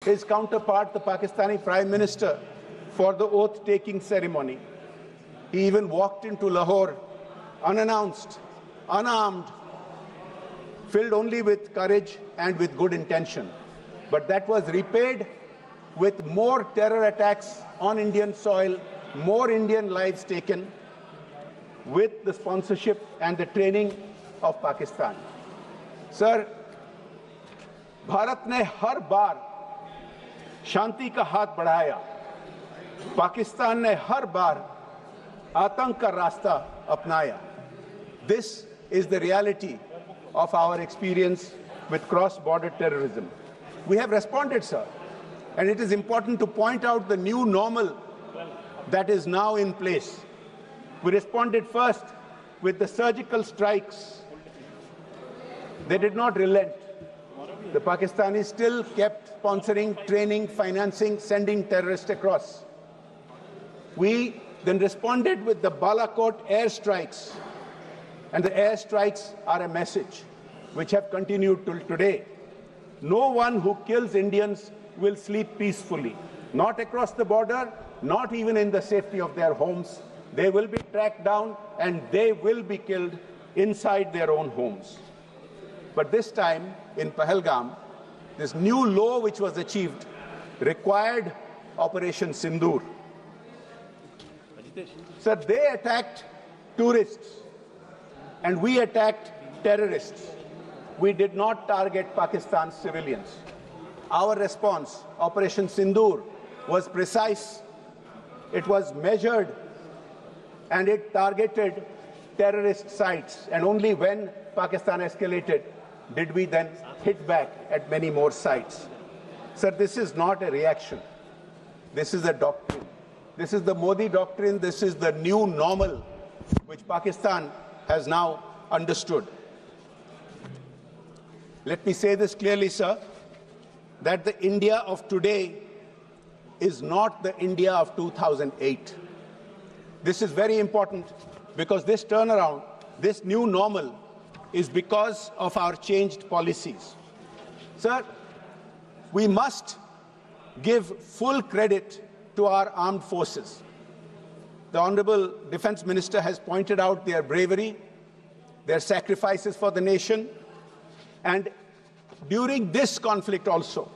his counterpart, the Pakistani Prime Minister, for the oath-taking ceremony. He even walked into Lahore unannounced, unarmed, filled only with courage and with good intention. But that was repaid with more terror attacks on Indian soil, more Indian lives taken, with the sponsorship and the training of Pakistan. Sir, Bharat ने हर बार शांति का हाथ बढ़ाया, पाकिस्तान ने हर बार आतंक का रास्ता अपनाया. This is the reality of our experience with cross-border terrorism. We have responded, sir, and it is important to point out the new normal that is now in place. We responded first with the surgical strikes. They did not relent. The Pakistanis still kept sponsoring, training, financing, sending terrorists across. We then responded with the Balakot airstrikes, and the airstrikes are a message which have continued till today. No one who kills Indians will sleep peacefully, not across the border, not even in the safety of their homes. They will be tracked down and they will be killed inside their own homes. But this time in Pahalgam, this new law which was achieved required Operation Sindoor. So they attacked tourists and we attacked terrorists. We did not target Pakistan's civilians. Our response, Operation Sindoor, was precise, it was measured, and it targeted terrorist sites. And only when Pakistan escalated did we then hit back at many more sites. Sir, this is not a reaction. This is a doctrine. This is the Modi doctrine. This is the new normal which Pakistan has now understood. Let me say this clearly, sir, that the India of today is not the India of 2008. This is very important because this turnaround, this new normal, is because of our changed policies. Sir, we must give full credit to our armed forces. The Honorable Defence Minister has pointed out their bravery, their sacrifices for the nation, and during this conflict also,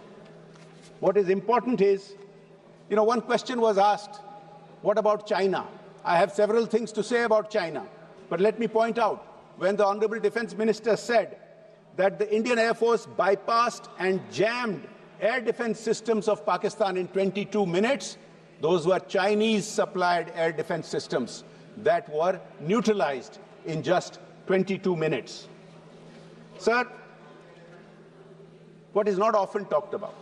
what is important is, one question was asked, what about China? I have several things to say about China, but let me point out, when the Honorable Defence Minister said that the Indian Air Force bypassed and jammed air defence systems of Pakistan in 22 minutes, those were Chinese-supplied air defence systems that were neutralized in just 22 minutes. Sir, what is not often talked about,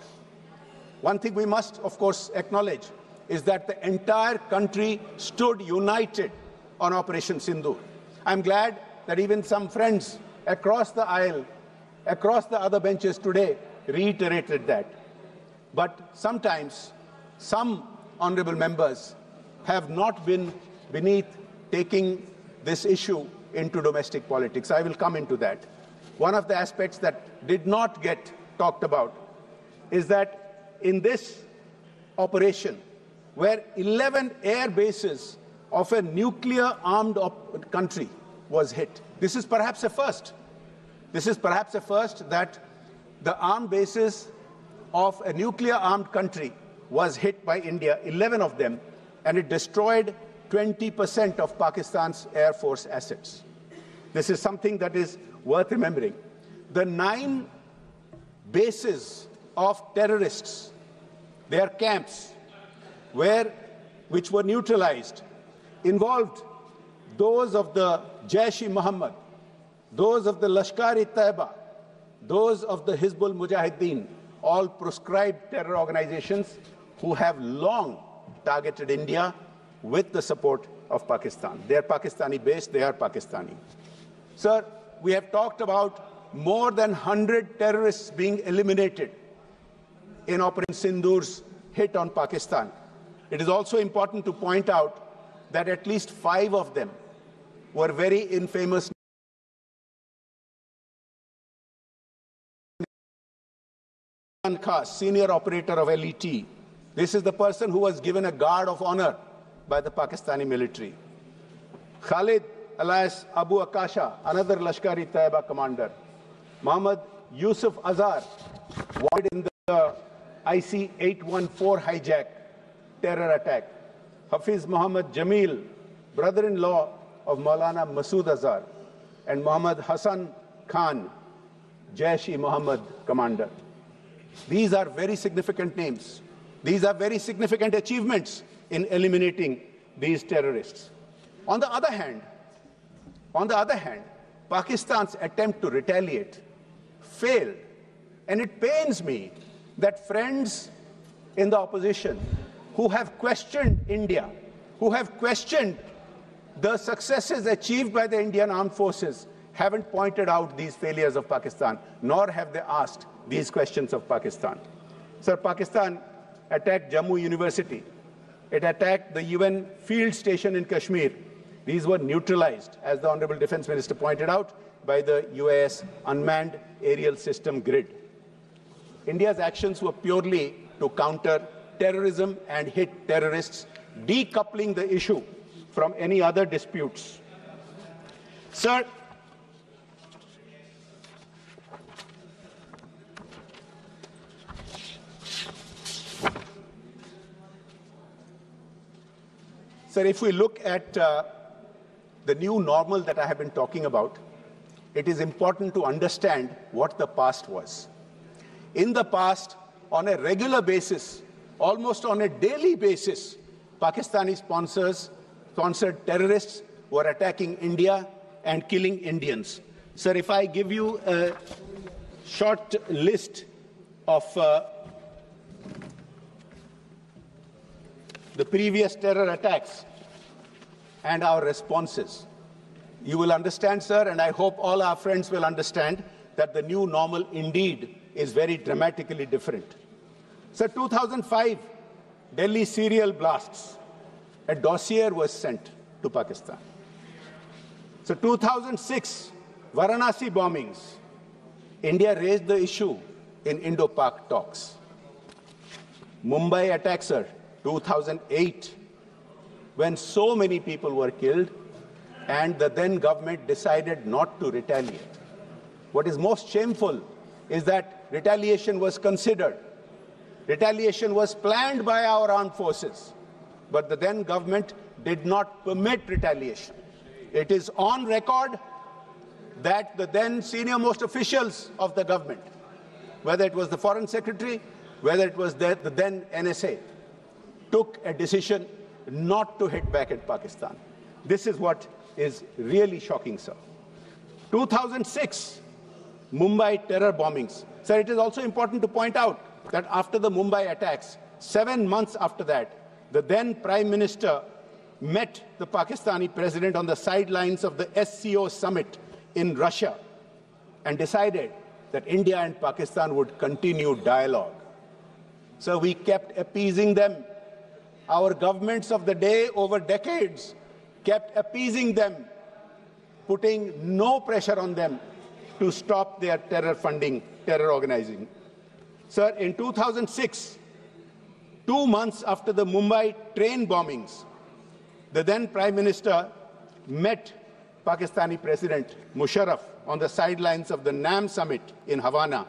one thing we must, of course, acknowledge is that the entire country stood united on Operation Sindoor. I'm glad that even some friends across the aisle, across the other benches today, reiterated that. But sometimes some honourable members have not been beneath taking this issue into domestic politics. I will come into that. One of the aspects that did not get talked about is that in this operation, where 11 air bases of a nuclear-armed country was hit. This is perhaps a first. This is perhaps a first that the armed bases of a nuclear-armed country was hit by India, 11 of them, and it destroyed 20% of Pakistan's Air Force assets. This is something that is worth remembering. The 9 bases of terrorists, their camps, which were neutralized, involved those of the Jaish-e-Mohammed, those of the Lashkar-e-Taiba, those of the Hizbul Mujahideen, all proscribed terror organizations who have long targeted India with the support of Pakistan. They are Pakistani-based, they are Pakistani. Sir, we have talked about more than 100 terrorists being eliminated in Operation Sindoor's hit on Pakistan. It is also important to point out that at least 5 of them were very infamous Khas, senior operator of LET. This is the person who was given a guard of honor by the Pakistani military. Khalid alias Abu Akasha, another Lashkar-e-Taiba commander. Mohammad Yusuf Azhar, wanted in the IC-814 hijack terror attack. Hafiz Muhammad Jamil, brother-in-law of Maulana Masood Azhar, and Muhammad Hassan Khan, Jaish-e-Mohammed commander. These are very significant names. These are very significant achievements in eliminating these terrorists. On the other hand, Pakistan's attempt to retaliate failed. And it pains me that friends in the opposition who have questioned India, who have questioned the successes achieved by the Indian armed forces, haven't pointed out these failures of Pakistan, nor have they asked these questions of Pakistan. Sir, Pakistan attacked Jammu University. It attacked the UN field station in Kashmir. These were neutralized, as the Honorable Defense Minister pointed out, by the UAS unmanned aerial system grid. India's actions were purely to counter terrorism and hit terrorists, decoupling the issue from any other disputes. Sir, if we look at the new normal that I have been talking about, it is important to understand what the past was. In the past, on a regular basis, almost on a daily basis, Pakistani sponsored terrorists were attacking India and killing Indians. Sir, if I give you a short list of the previous terror attacks and our responses, you will understand, sir, and I hope all our friends will understand that the new normal indeed is very dramatically different. Sir, 2005, Delhi serial blasts. A dossier was sent to Pakistan. So 2006, Varanasi bombings. India raised the issue in Indo-Pak talks. Mumbai attacks, sir, 2008, when so many people were killed and the then government decided not to retaliate. What is most shameful is that retaliation was considered. Retaliation was planned by our armed forces, but the then government did not permit retaliation. It is on record that the then senior-most officials of the government, whether it was the Foreign Secretary, whether it was the then NSA, took a decision not to hit back at Pakistan. This is what is really shocking, sir. 2006, Mumbai terror bombings. Sir, it is also important to point out that after the Mumbai attacks, 7 months after that, the then Prime Minister met the Pakistani president on the sidelines of the SCO summit in Russia and decided that India and Pakistan would continue dialogue. So we kept appeasing them. Our governments of the day over decades kept appeasing them, putting no pressure on them to stop their terror funding, terror organizing. Sir, in 2006, 2 months after the Mumbai train bombings, the then Prime Minister met Pakistani President Musharraf on the sidelines of the NAM summit in Havana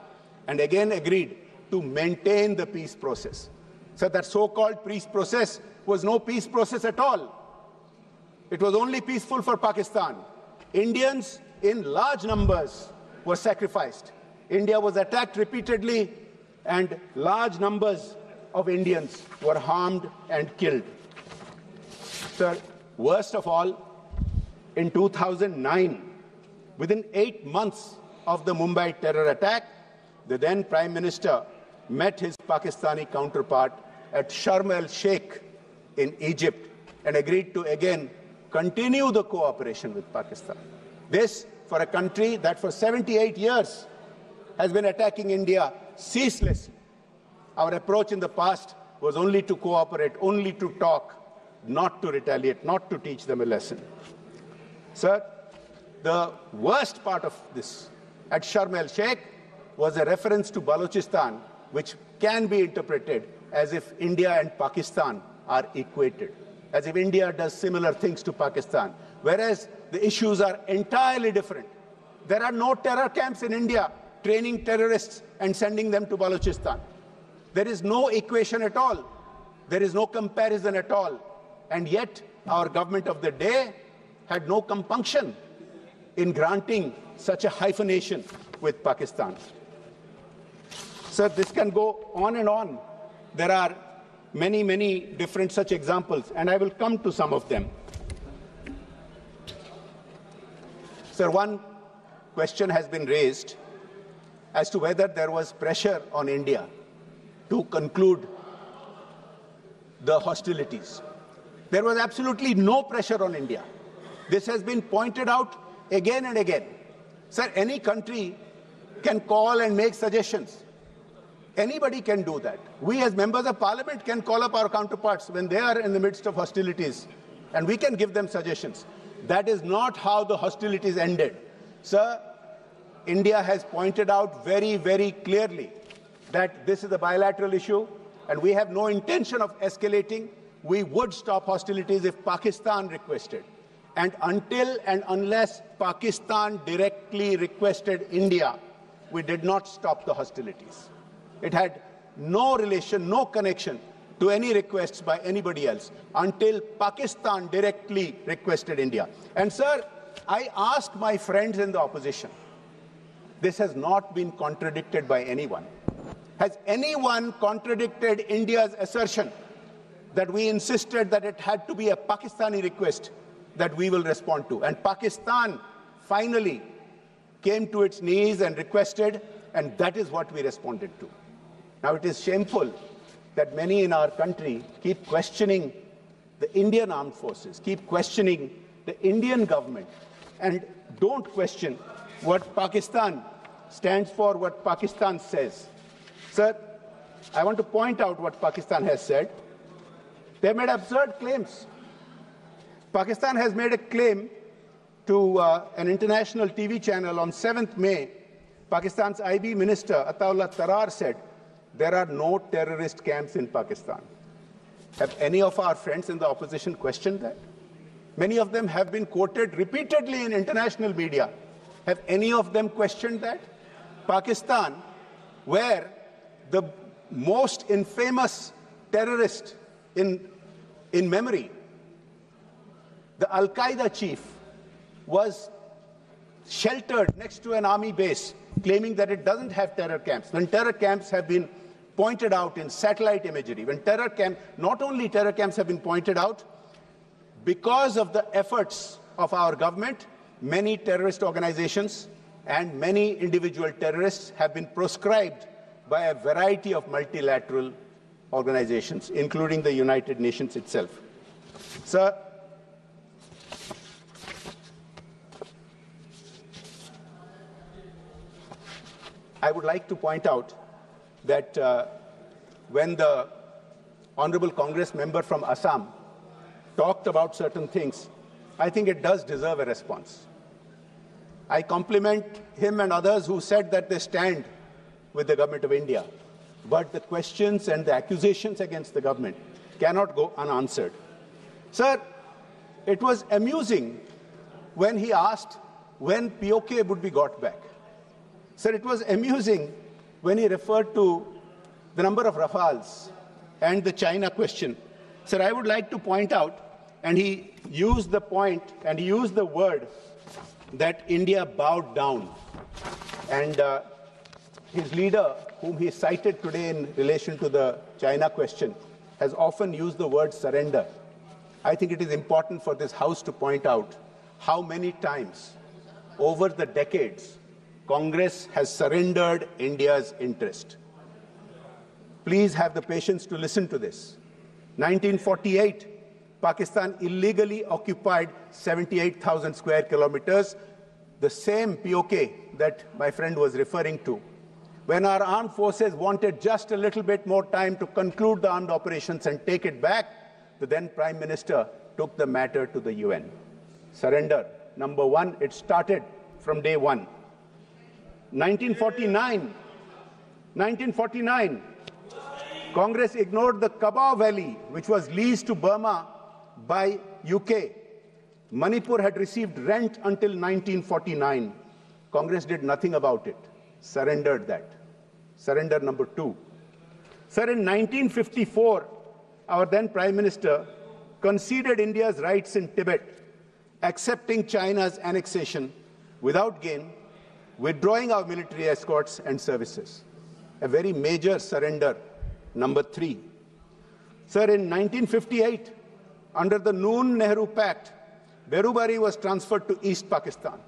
and again agreed to maintain the peace process. So that so-called peace process was no peace process at all. It was only peaceful for Pakistan. Indians in large numbers were sacrificed. India was attacked repeatedly and large numbers of Indians were harmed and killed. Sir, worst of all, in 2009, within 8 months of the Mumbai terror attack, the then Prime Minister met his Pakistani counterpart at Sharm el-Sheikh in Egypt and agreed to again continue the cooperation with Pakistan. This for a country that for 78 years has been attacking India ceaselessly. Our approach in the past was only to cooperate, only to talk, not to retaliate, not to teach them a lesson. Sir, the worst part of this at Sharm el-Sheikh was a reference to Balochistan which can be interpreted as if India and Pakistan are equated, as if India does similar things to Pakistan, whereas the issues are entirely different. There are no terror camps in India training terrorists and sending them to Balochistan. There is no equation at all. There is no comparison at all. And yet, our government of the day had no compunction in granting such a hyphenation with Pakistan. Sir, this can go on and on. There are many, many different such examples, and I will come to some of them. Sir, one question has been raised as to whether there was pressure on India to conclude the hostilities. There was absolutely no pressure on India. This has been pointed out again and again. Sir, any country can call and make suggestions. Anybody can do that. We as members of parliament can call up our counterparts when they are in the midst of hostilities, and we can give them suggestions. That is not how the hostilities ended. Sir, India has pointed out very, very clearly that this is a bilateral issue, and we have no intention of escalating. We would stop hostilities if Pakistan requested. And until and unless Pakistan directly requested India, we did not stop the hostilities. It had no relation, no connection to any requests by anybody else until Pakistan directly requested India. And sir, I ask my friends in the opposition, this has not been contradicted by anyone. Has anyone contradicted India's assertion that we insisted that it had to be a Pakistani request that we will respond to? And Pakistan finally came to its knees and requested, and that is what we responded to. Now, it is shameful that many in our country keep questioning the Indian armed forces, keep questioning the Indian government, and don't question what Pakistan stands for, what Pakistan says. Sir, I want to point out what Pakistan has said. They made absurd claims. Pakistan has made a claim to an international TV channel on 7th May. Pakistan's IB minister, Ataullah Tarar, said, there are no terrorist camps in Pakistan. Have any of our friends in the opposition questioned that? Many of them have been quoted repeatedly in international media. Have any of them questioned that? Pakistan, where the most infamous terrorist in memory, the Al-Qaeda chief, was sheltered next to an army base, claiming that it doesn't have terror camps, when terror camps have been pointed out in satellite imagery, when not only terror camps have been pointed out, because of the efforts of our government, many terrorist organizations and many individual terrorists have been proscribed by a variety of multilateral organizations, including the United Nations itself. Sir, I would like to point out that when the Honorable Congress member from Assam talked about certain things, I think it does deserve a response. I compliment him and others who said that they stand with the government of India, but the questions and the accusations against the government cannot go unanswered. Sir, it was amusing when he asked when POK would be got back. Sir, it was amusing when he referred to the number of Rafales and the China question. Sir, I would like to point out, and he used the point and he used the word that India bowed down. And his leader, whom he cited today in relation to the China question, has often used the word surrender. I think it is important for this House to point out how many times over the decades Congress has surrendered India's interest. Please have the patience to listen to this. 1948, Pakistan illegally occupied 78,000 square kilometers, the same POK that my friend was referring to. When our armed forces wanted just a little bit more time to conclude the armed operations and take it back, the then Prime Minister took the matter to the UN. Surrender, number one, it started from day one. 1949, 1949, Congress ignored the Kabah Valley, which was leased to Burma by UK. Manipur had received rent until 1949. Congress did nothing about it, surrendered that. Surrender number 2. Sir, in 1954, our then Prime Minister conceded India's rights in Tibet, accepting China's annexation without gain, withdrawing our military escorts and services. A very major surrender, number 3. Sir, in 1958, under the Noon-Nehru Pact, Berubari was transferred to East Pakistan,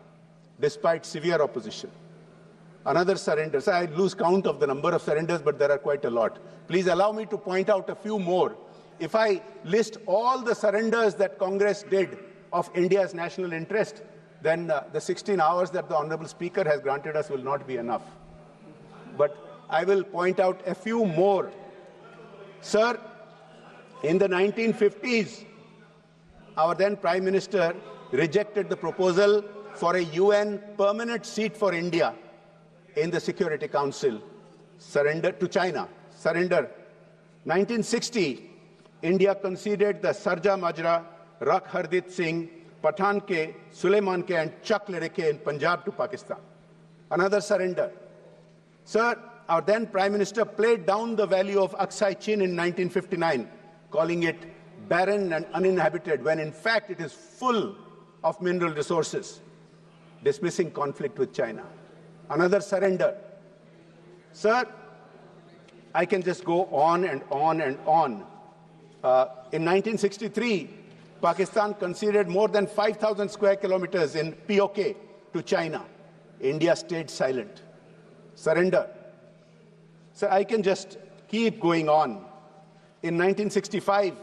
despite severe opposition. Another surrender. So I lose count of the number of surrenders, but there are quite a lot. Please allow me to point out a few more. If I list all the surrenders that Congress did of India's national interest, then the 16 hours that the Honorable Speaker has granted us will not be enough. But I will point out a few more. Sir, in the 1950s, our then Prime Minister rejected the proposal for a UN permanent seat for India in the Security Council. Surrender to China. Surrender. 1960, India conceded the Sarja Majra, Rakh Hardit Singh, Pathan Ke, Suleiman Ke and Chak Lereke in Punjab to Pakistan. Another surrender. Sir, our then Prime Minister played down the value of Aksai Chin in 1959, calling it barren and uninhabited, when in fact it is full of mineral resources, dismissing conflict with China. Another surrender. Sir, I can just go on and on and on. In 1963, Pakistan conceded more than 5,000 square kilometers in POK to China. India stayed silent. Surrender. So I can just keep going on. In 1965,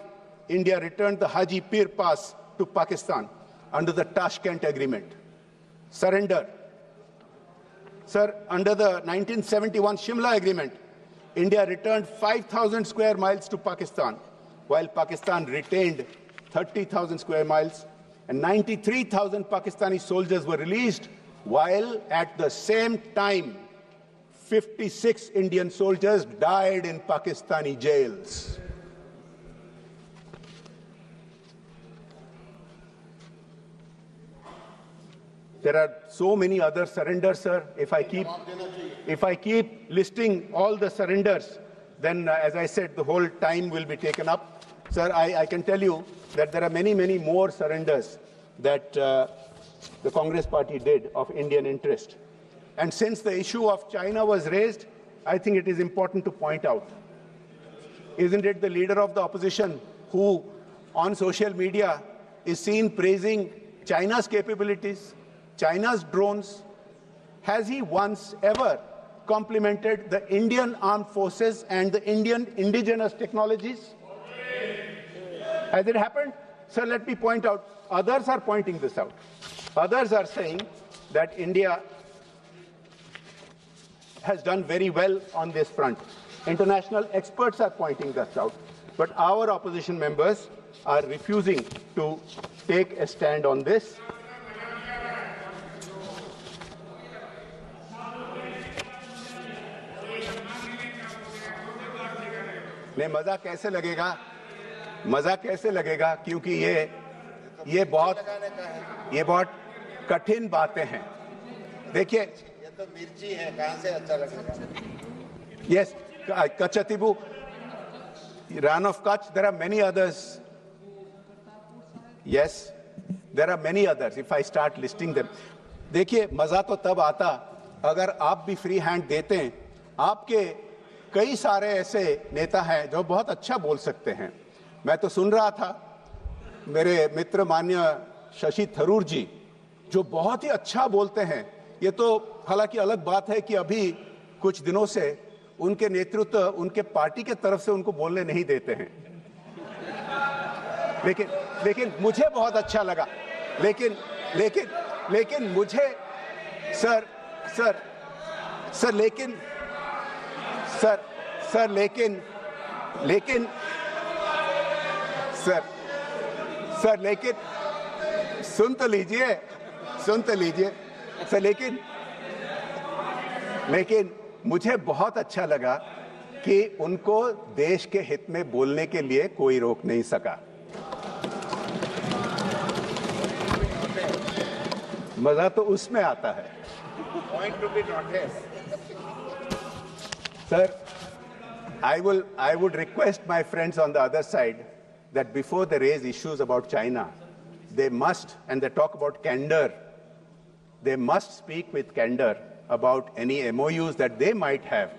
India returned the Haji Pir Pass to Pakistan under the Tashkent Agreement. Surrender. Sir, under the 1971 Shimla Agreement, India returned 5,000 square miles to Pakistan, while Pakistan retained 30,000 square miles, and 93,000 Pakistani soldiers were released, while at the same time, 56 Indian soldiers died in Pakistani jails. There are so many other surrenders, sir. If I keep listing all the surrenders, then, as I said, the whole time will be taken up. Sir, I can tell you that there are many, many more surrenders that the Congress party did of Indian interest. And since the issue of China was raised, I think it is important to point out, isn't it the leader of the opposition who, on social media, is seen praising China's capabilities, China's drones? Has he once ever complimented the Indian armed forces and the Indian indigenous technologies? Has it happened? Sir, let me point out, others are pointing this out. Others are saying that India has done very well on this front. International experts are pointing this out. But our opposition members are refusing to take a stand on this. नहीं, मजा कैसे लगेगा? मजा कैसे लगेगा? क्योंकि ये बहुत कठिन बातें हैं. देखिए, ये तो मिर्ची है, कहां से अच्छा लगेगा? Yes, Kachatibu, Ran of Kutch. There are many others. Yes, there are many others. If I start listing them, देखिए, मजा तो तब आता अगर आप भी फ्री हैंड देते. आपके कई सारे ऐसे नेता हैं जो बहुत अच्छा बोल सकते हैं. मैं तो सुन रहा था मेरे मित्र मान्य शशि थरूर जी जो बहुत ही अच्छा बोलते हैं. ये तो हालांकि अलग बात है कि अभी कुछ दिनों से उनके नेतृत्व उनके पार्टी के तरफ से उनको बोलने नहीं देते हैं. लेकिन मुझे बहुत अच्छा लगा. लेकिन मुझे लेकिन सुन तो लीजिए सर. लेकिन मुझे बहुत अच्छा लगा कि उनको देश के हित में बोलने के लिए कोई रोक नहीं सका। मजा तो उसमें आता है। Sir, I would request my friends on the other side that before they raise issues about China, they must, and they talk about candor, they must speak with candor about any MOUs that they might have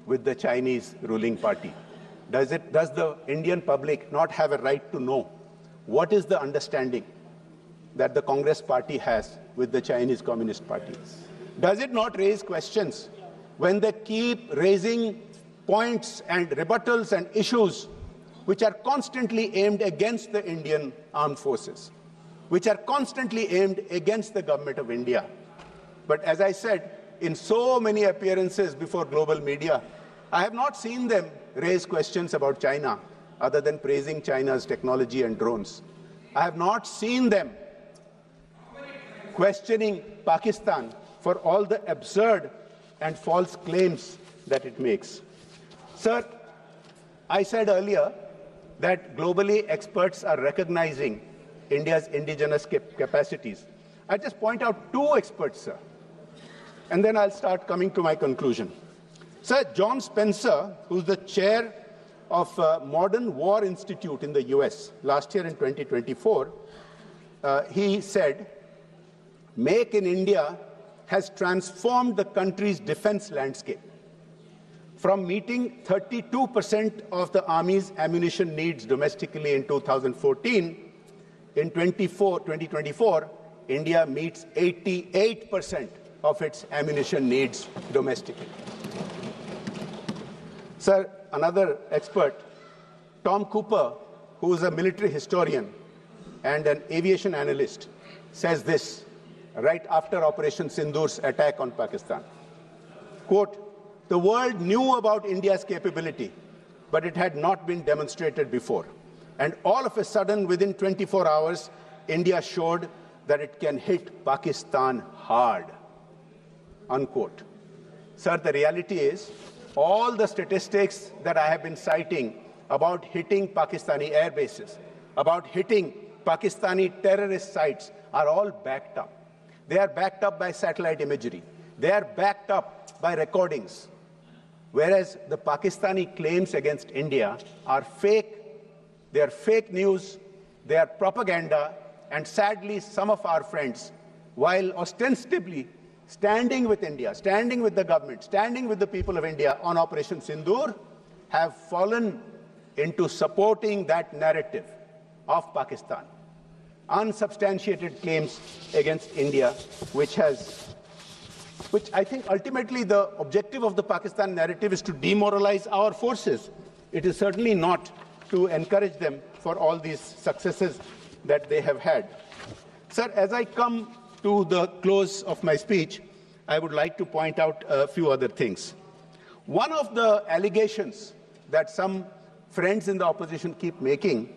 with the Chinese ruling party. Does the Indian public not have a right to know what is the understanding that the Congress party has with the Chinese Communist Party? Does it not raise questions when they keep raising points and rebuttals and issues which are constantly aimed against the Indian armed forces, which are constantly aimed against the government of India? But as I said, in so many appearances before global media, I have not seen them raise questions about China other than praising China's technology and drones. I have not seen them questioning Pakistan for all the absurd and false claims that it makes. Sir, I said earlier that globally experts are recognizing India's indigenous capacities. I just point out two experts, sir, and then I'll start coming to my conclusion. Sir, John Spencer, who's the chair of Modern War Institute in the US last year in 2024, he said, "Make in India has transformed the country's defense landscape. From meeting 32% of the Army's ammunition needs domestically in 2014, in 2024, India meets 88% of its ammunition needs domestically." Sir, another expert, Tom Cooper, who is a military historian and an aviation analyst, says this right after Operation Sindur's attack on Pakistan. Quote, "The world knew about India's capability, but it had not been demonstrated before. And all of a sudden, within 24 hours, India showed that it can hit Pakistan hard." Unquote. Sir, the reality is, all the statistics that I have been citing about hitting Pakistani air bases, about hitting Pakistani terrorist sites, are all backed up. They are backed up by satellite imagery. They are backed up by recordings. Whereas the Pakistani claims against India are fake, they are fake news, they are propaganda, and sadly, some of our friends, while ostensibly standing with India, standing with the government, standing with the people of India on Operation Sindoor, have fallen into supporting that narrative of Pakistan. Unsubstantiated claims against India, which I think ultimately the objective of the Pakistan narrative is to demoralize our forces. It is certainly not to encourage them for all these successes that they have had. Sir, as I come to the close of my speech, I would like to point out a few other things. One of the allegations that some friends in the opposition keep making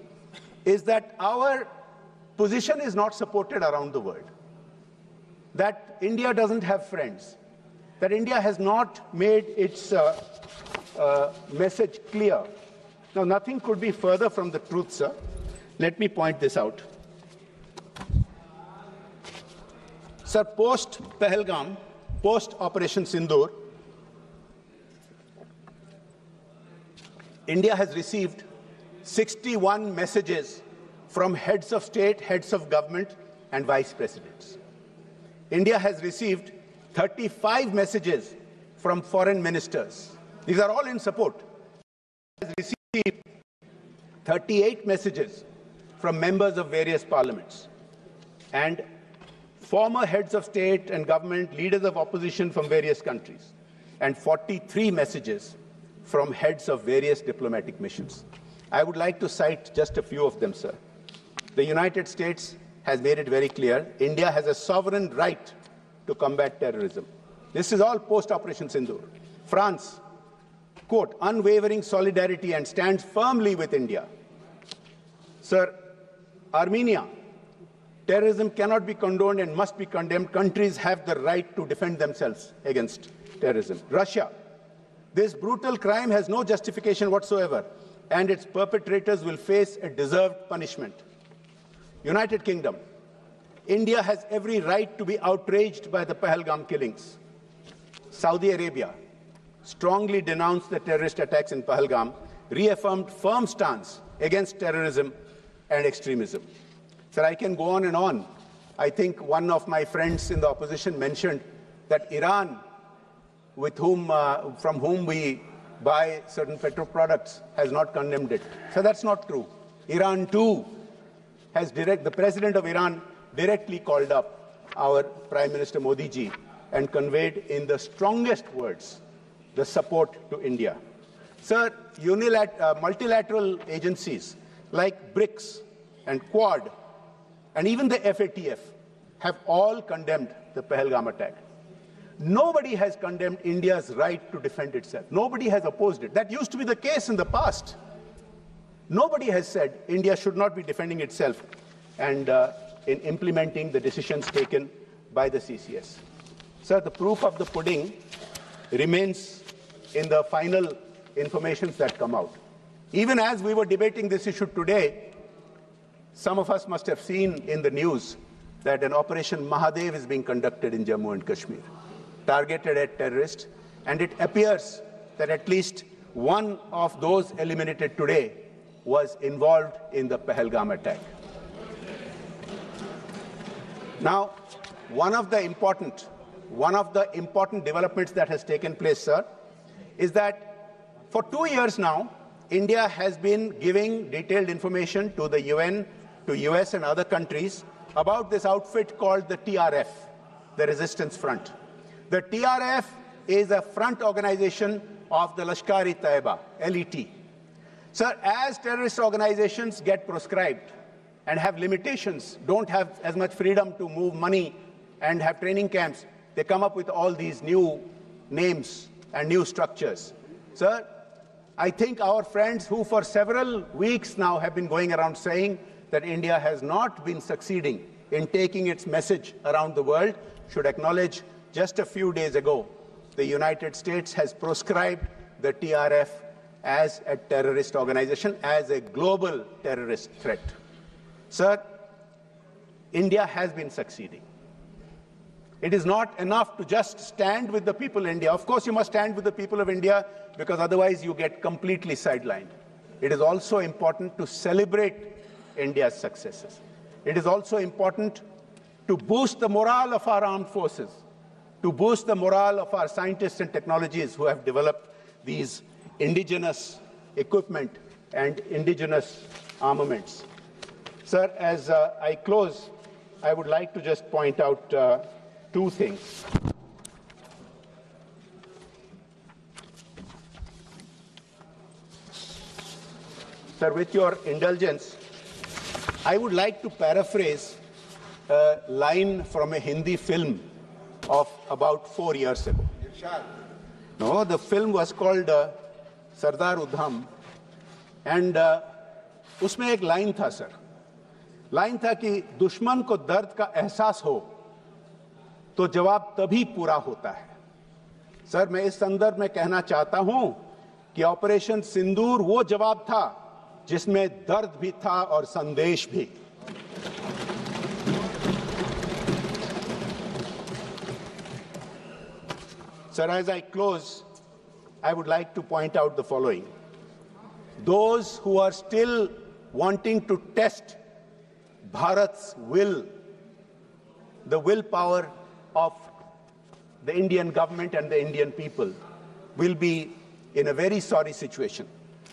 is that our position is not supported around the world, that India doesn't have friends, that India has not made its message clear. Now, nothing could be further from the truth, sir. Let me point this out. Sir, post-Pahalgam, post-Operation Sindoor, India has received 61 messages from heads of state, heads of government, and vice presidents. India has received 35 messages from foreign ministers. These are all in support. It has received 38 messages from members of various parliaments and former heads of state and government, leaders of opposition from various countries, and 43 messages from heads of various diplomatic missions. I would like to cite just a few of them, sir. The United States has made it very clear India has a sovereign right to combat terrorism. This is all post-Operation Sindoor. France, quote, "unwavering solidarity and stands firmly with India." Sir, Armenia, "terrorism cannot be condoned and must be condemned. Countries have the right to defend themselves against terrorism." Russia, This brutal crime has no justification whatsoever, and its perpetrators will face a deserved punishment. United Kingdom. India has every right to be outraged by the Pahalgam killings. Saudi Arabia strongly denounced the terrorist attacks in Pahalgam, reaffirmed firm stance against terrorism and extremism. Sir, I can go on and on. I think one of my friends in the opposition mentioned that Iran, from whom we buy certain petro products, has not condemned it. So that's not true. Iran too the president of Iran directly called up our Prime Minister Modi ji and conveyed in the strongest words the support to India. Sir, multilateral agencies like BRICS and Quad and even the FATF have all condemned the Pahalgam attack. Nobody has condemned India's right to defend itself. Nobody has opposed it. That used to be the case in the past. Nobody has said India should not be defending itself and in implementing the decisions taken by the CCS. Sir, the proof of the pudding remains in the final information that come out. Even as we were debating this issue today, some of us must have seen in the news that an Operation Mahadev is being conducted in Jammu and Kashmir, targeted at terrorists, and it appears that at least one of those eliminated today was involved in the Pahalgam attack. Now, one of the important developments that has taken place, sir, is that for 2 years now, India has been giving detailed information to the UN, to US and other countries about this outfit called the TRF, the Resistance Front. The TRF is a front organization of the Lashkar-e-Taiba, LET. Sir, as terrorist organizations get proscribed and have limitations, don't have as much freedom to move money and have training camps, they come up with all these new names and new structures. Sir, I think our friends who for several weeks now have been going around saying that India has not been succeeding in taking its message around the world should acknowledge just a few days ago, the United States has proscribed the TRF as a terrorist organization, as a global terrorist threat. Sir, India has been succeeding. It is not enough to just stand with the people of India. Of course, you must stand with the people of India because otherwise you get completely sidelined. It is also important to celebrate India's successes. It is also important to boost the morale of our armed forces, to boost the morale of our scientists and technologists who have developed these indigenous equipment and indigenous armaments. Sir, as I close, I would like to just point out two things. Sir, with your indulgence, I would like to paraphrase a line from a Hindi film of about 4 years ago. No, the film was called Sardar Udham, and उसमें एक line था sir, line था कि दुश्मन को दर्द का एहसास हो तो जवाब तभी पूरा होता है. सर, मैं इस संदर्भ में कहना चाहता हूं कि ऑपरेशन सिंदूर वो जवाब था जिसमें दर्द भी था और संदेश भी. Sir, as I close, I would like to point out the following. Those who are still wanting to test Bharat's will, the willpower of the Indian government and the Indian people, will be in a very sorry situation.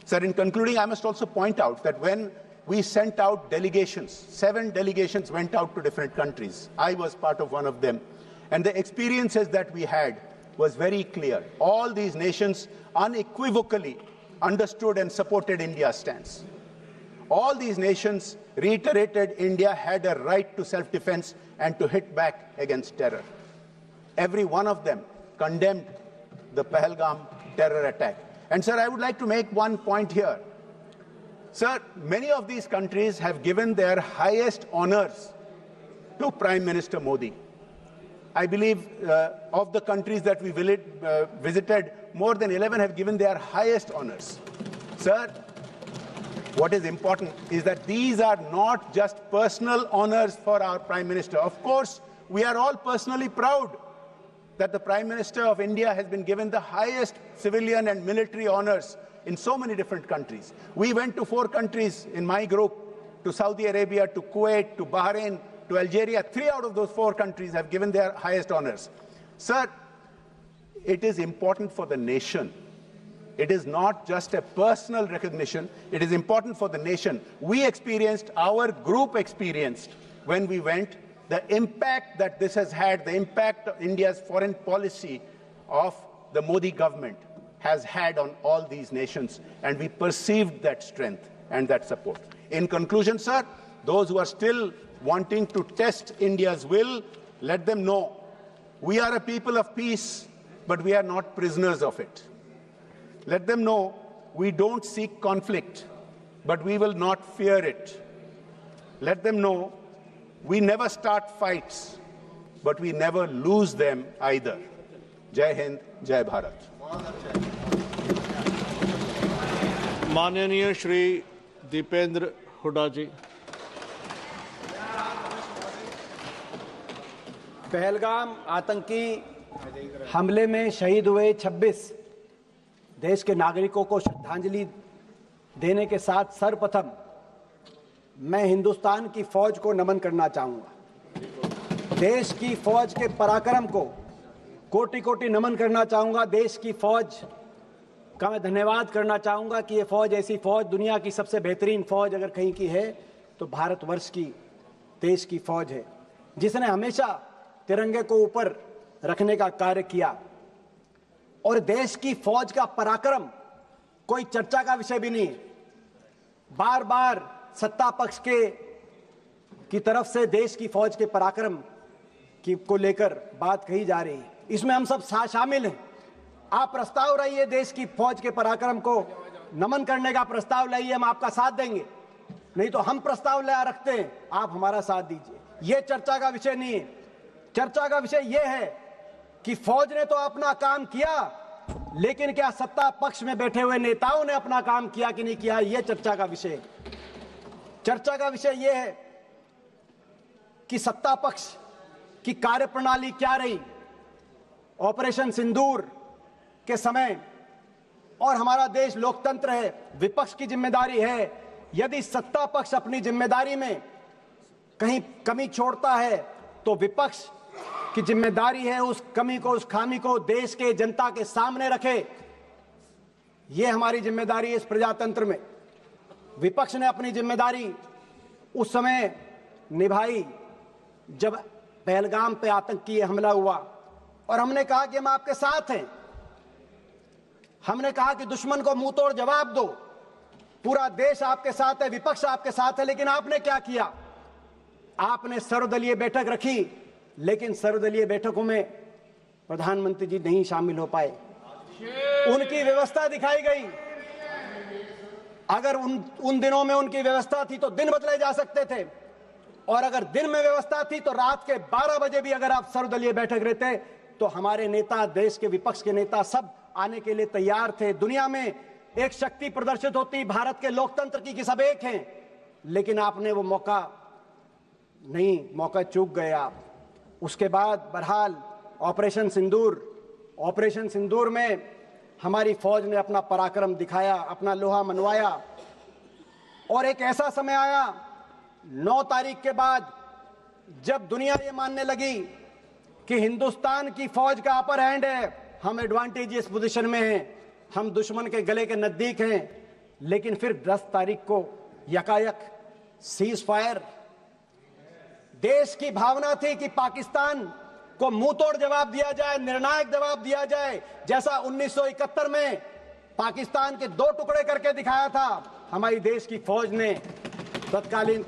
Sir, in concluding, I must also point out that when we sent out delegations, 7 delegations went out to different countries. I was part of one of them. And the experiences that we had was very clear. All these nations unequivocally understood and supported India's stance. All these nations reiterated India had a right to self-defense and to hit back against terror. Every one of them condemned the Pahalgam terror attack. And sir, I would like to make one point here. Sir, many of these countries have given their highest honors to Prime Minister Modi. I believe of the countries that we visited, more than 11 have given their highest honors. Sir, what is important is that these are not just personal honors for our Prime Minister. Of course, we are all personally proud that the Prime Minister of India has been given the highest civilian and military honors in so many different countries. We went to 4 countries in my group, to Saudi Arabia, to Kuwait, to Bahrain, to Algeria. 3 out of those 4 countries have given their highest honors. Sir, it is important for the nation. It is not just a personal recognition. It is important for the nation. We experienced, our group experienced, when we went, the impact that this has had, the impact of India's foreign policy of the Modi government has had on all these nations, and we perceived that strength and that support. In conclusion, sir, those who are still wanting to test India's will, let them know we are a people of peace, but we are not prisoners of it. Let them know we don't seek conflict, but we will not fear it. Let them know we never start fights, but we never lose them either. Jai Hind, Jai Bharat. माननीय श्री दीपेंद्र हुड्डा जी। पहलगाम आतंकी हमले में शहीद हुए 26 देश के नागरिकों को श्रद्धांजलि देने के साथ सर्वप्रथम मैं हिंदुस्तान की फौज को नमन करना चाहूंगा। देश की फौज के पराक्रम को कोटि कोटि नमन करना चाहूंगा। देश की फौज का मैं धन्यवाद करना चाहूंगा कि ये फौज, ऐसी फौज, दुनिया की सबसे बेहतरीन फौज अगर कहीं की है तो भारतवर्ष की, देश की फौज है, जिसने हमेशा तिरंगे को ऊपर रखने का कार्य किया। और देश की फौज का पराक्रम कोई चर्चा का विषय भी नहीं। बार बार सत्ता पक्ष की तरफ से देश की फौज के पराक्रम को लेकर बात कही जा रही है, इसमें हम सब शामिल हैं। आप प्रस्ताव लाइए, देश की फौज के पराक्रम को नमन करने का प्रस्ताव लाइए, हम आपका साथ देंगे। नहीं तो हम प्रस्ताव ला रखते हैं, आप हमारा साथ दीजिए। यह चर्चा का विषय नहीं है। चर्चा का विषय यह है कि फौज ने तो अपना काम किया, लेकिन क्या सत्ता पक्ष में बैठे हुए नेताओं ने अपना काम किया कि नहीं किया, यह चर्चा का विषय है। चर्चा का विषय यह है कि सत्ता पक्ष की कार्यप्रणाली क्या रही ऑपरेशन सिंदूर के समय। और हमारा देश लोकतंत्र है, विपक्ष की जिम्मेदारी है, यदि सत्ता पक्ष अपनी जिम्मेदारी में कहीं कमी छोड़ता है तो विपक्ष की जिम्मेदारी है उस कमी को, उस खामी को देश के जनता के सामने रखे। यह हमारी जिम्मेदारी है इस प्रजातंत्र में। विपक्ष ने अपनी जिम्मेदारी उस समय निभाई जब पहलगाम पे आतंकी हमला हुआ, और हमने कहा कि हम आपके साथ हैं। हमने कहा कि दुश्मन को मुंह तोड़ जवाब दो, पूरा देश आपके साथ है, विपक्ष आपके साथ है। लेकिन आपने क्या किया? आपने सर्वदलीय बैठक रखी, लेकिन सर्वदलीय बैठकों में प्रधानमंत्री जी नहीं शामिल हो पाए। उनकी व्यवस्था दिखाई गई। अगर उन दिनों में उनकी व्यवस्था थी तो दिन बदले जा सकते थे, और अगर दिन में व्यवस्था थी तो रात के 12 बजे भी अगर आप सर्वदलीय बैठक रहते तो हमारे नेता, देश के विपक्ष के नेता सब आने के लिए तैयार थे। दुनिया में एक शक्ति प्रदर्शित होती भारत के लोकतंत्र की कि सब एक हैं, लेकिन आपने वो मौका चूक गए आप। उसके बाद बहरहाल ऑपरेशन सिंदूर में हमारी फौज ने अपना पराक्रम दिखाया, अपना लोहा मनवाया। और एक ऐसा समय आया 9 तारीख के बाद जब दुनिया ये मानने लगी कि हिंदुस्तान की फौज का अपर हैंड है, हम एडवांटेजियस पोजीशन में हैं, हम दुश्मन के गले के नजदीक हैं। लेकिन फिर 10 तारीख को यकायक सीज फायर। देश की भावना थी कि पाकिस्तान को मुंह तोड़ जवाब दिया जाए, निर्णायक जवाब दिया जाए, जैसा 1971 में पाकिस्तान के 2 टुकड़े करके दिखाया था हमारी देश की फौज ने। तत्कालीन